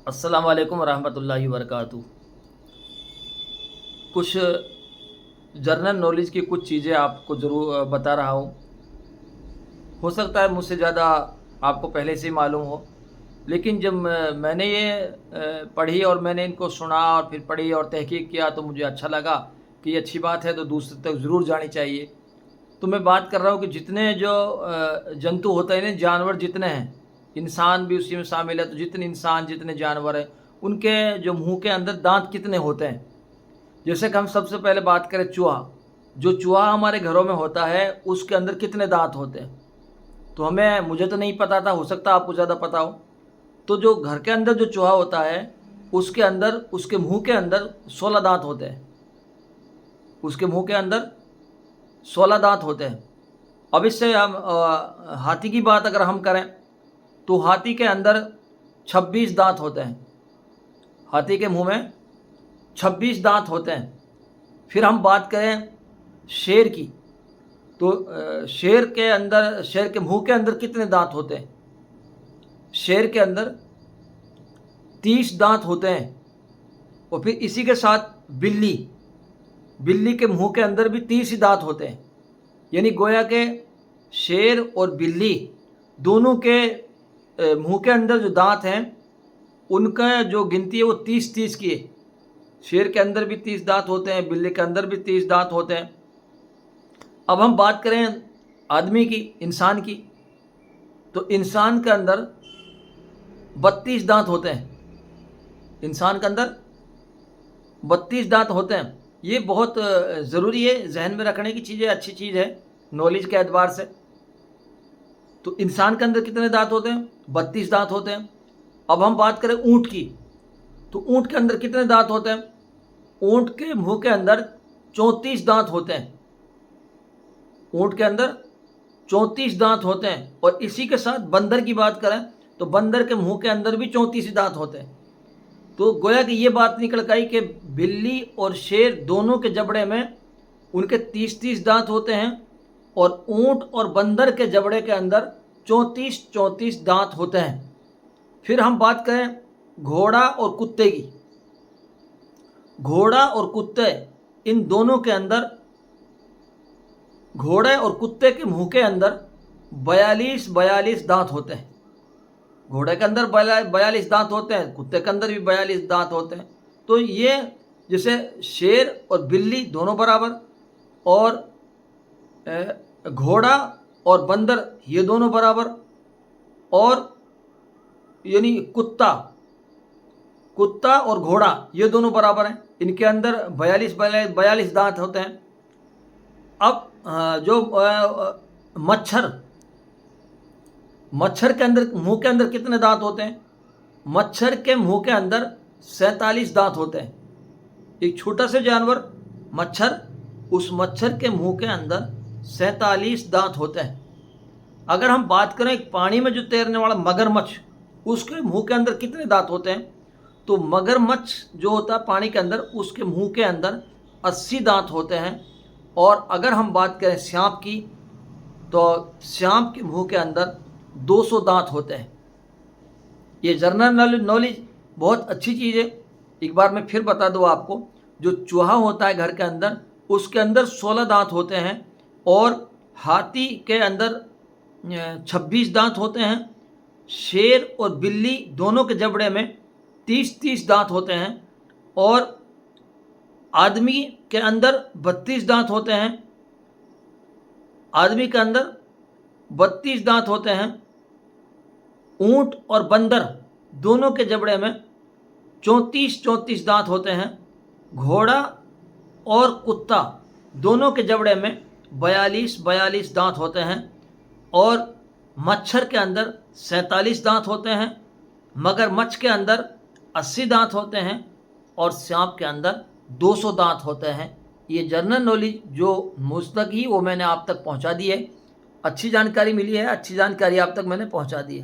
अस्सलाम वालेकुम रहमतुल्लाहि वबरकातुहू। कुछ जनरल नॉलेज की कुछ चीज़ें आपको ज़रूर बता रहा हूँ। हो सकता है मुझसे ज़्यादा आपको पहले से ही मालूम हो, लेकिन जब मैंने ये पढ़ी और मैंने इनको सुना और फिर पढ़ी और तहकीक किया तो मुझे अच्छा लगा कि ये अच्छी बात है तो दूसरे तक ज़रूर जानी चाहिए। तो मैं बात कर रहा हूँ कि जितने जो जंतु होते हैं ना, जानवर जितने हैं, इंसान भी उसी में शामिल है, तो जितने इंसान जितने जानवर हैं, उनके जो मुँह के अंदर दाँत कितने होते हैं। जैसे कि हम सबसे पहले बात करें चूहा, जो चूहा हमारे घरों में होता है उसके अंदर कितने दाँत होते हैं। तो मुझे तो नहीं पता था, हो सकता है आपको ज़्यादा पता हो। तो जो घर के अंदर जो चूहा होता है उसके अंदर, उसके मुँह के अंदर 16 दाँत होते हैं। उसके मुँह के अंदर 16 दाँत होते हैं। अब इससे हम हाथी की बात अगर हम करें तो हाथी के अंदर 26 दाँत होते हैं। हाथी के मुँह में 26 दाँत होते हैं। फिर हम बात करें शेर की, तो शेर के मुँह के अंदर कितने दाँत होते हैं। शेर के अंदर 30 दाँत होते हैं। और फिर इसी के साथ बिल्ली के मुँह के अंदर भी 30 ही दाँत होते हैं। यानी गोया के शेर और बिल्ली दोनों के मुँह के अंदर जो दाँत हैं उनका जो गिनती है वो 30-30 की है। शेर के अंदर भी 30 दाँत होते हैं, बिल्ली के अंदर भी 30 दाँत होते हैं। अब हम बात करें आदमी की, इंसान की, तो इंसान के अंदर 32 दाँत होते हैं। इंसान के अंदर 32 दाँत होते हैं। ये बहुत ज़रूरी है, जहन में रखने की चीज़ है, अच्छी चीज़ है नॉलेज के एतबार से। तो इंसान के अंदर कितने दाँत होते हैं? 32 दाँत होते हैं। अब हम बात करें ऊँट की, तो ऊँट के अंदर कितने दाँत होते हैं? ऊँट के मुँह के अंदर 34 दाँत होते हैं। ऊँट के अंदर 34 दाँत होते हैं। और इसी के साथ बंदर की बात करें तो बंदर के मुँह के अंदर भी 34 दाँत होते हैं। तो गोया कि ये बात निकल के आई कि बिल्ली और शेर दोनों के जबड़े में उनके 30-30 दाँत होते हैं और ऊँट और बंदर के जबड़े के अंदर 34-34 दाँत होते हैं। फिर हम बात करें घोड़ा और कुत्ते की। घोड़ा और कुत्ते, इन दोनों के अंदर, घोड़े और कुत्ते के मुँह के अंदर 42 दाँत होते हैं। घोड़े के अंदर 42 दांत होते हैं, कुत्ते के अंदर भी 42 दांत होते हैं। तो ये जैसे शेर और बिल्ली दोनों बराबर, और घोड़ा और बंदर ये दोनों बराबर, और यानी कुत्ता और घोड़ा ये दोनों बराबर हैं। इनके अंदर 42 दांत होते हैं। अब जो मच्छर के अंदर, मुंह के अंदर कितने दांत होते हैं? मच्छर के मुंह के अंदर 47 दांत होते हैं। एक छोटा सा जानवर मच्छर, उस मच्छर के मुंह के अंदर 47 दांत होते हैं। अगर हम बात करें पानी में जो तैरने वाला मगरमच्छ, उसके मुंह के अंदर कितने दांत होते हैं? तो मगरमच्छ जो होता है पानी के अंदर, उसके मुंह के अंदर 80 दांत होते हैं। और अगर हम बात करें सांप की, तो सांप के मुंह के अंदर 200 दांत होते हैं। ये जनरल नॉलेज बहुत अच्छी चीज़ है। एक बार मैं फिर बता दूँ आपको, जो चूहा होता है घर के अंदर, उसके अंदर 16 दांत होते हैं। और हाथी के अंदर 26 दांत होते हैं। शेर और बिल्ली दोनों के जबड़े में 30-30 दांत होते हैं। और आदमी के अंदर 32 दांत होते हैं। आदमी के अंदर 32 दांत होते हैं। ऊंट और बंदर दोनों के जबड़े में 34-34 दांत होते हैं। घोड़ा और कुत्ता दोनों के जबड़े में 42 दांत होते हैं। और मच्छर के अंदर 47 दांत होते हैं। मगरमच्छ के अंदर 80 दांत होते हैं। और सांप के अंदर 200 दांत होते हैं। ये जनरल नॉलेज जो मुझ तक ही, वो मैंने आप तक पहुंचा दी है। अच्छी जानकारी मिली है, अच्छी जानकारी आप तक मैंने पहुंचा दी है।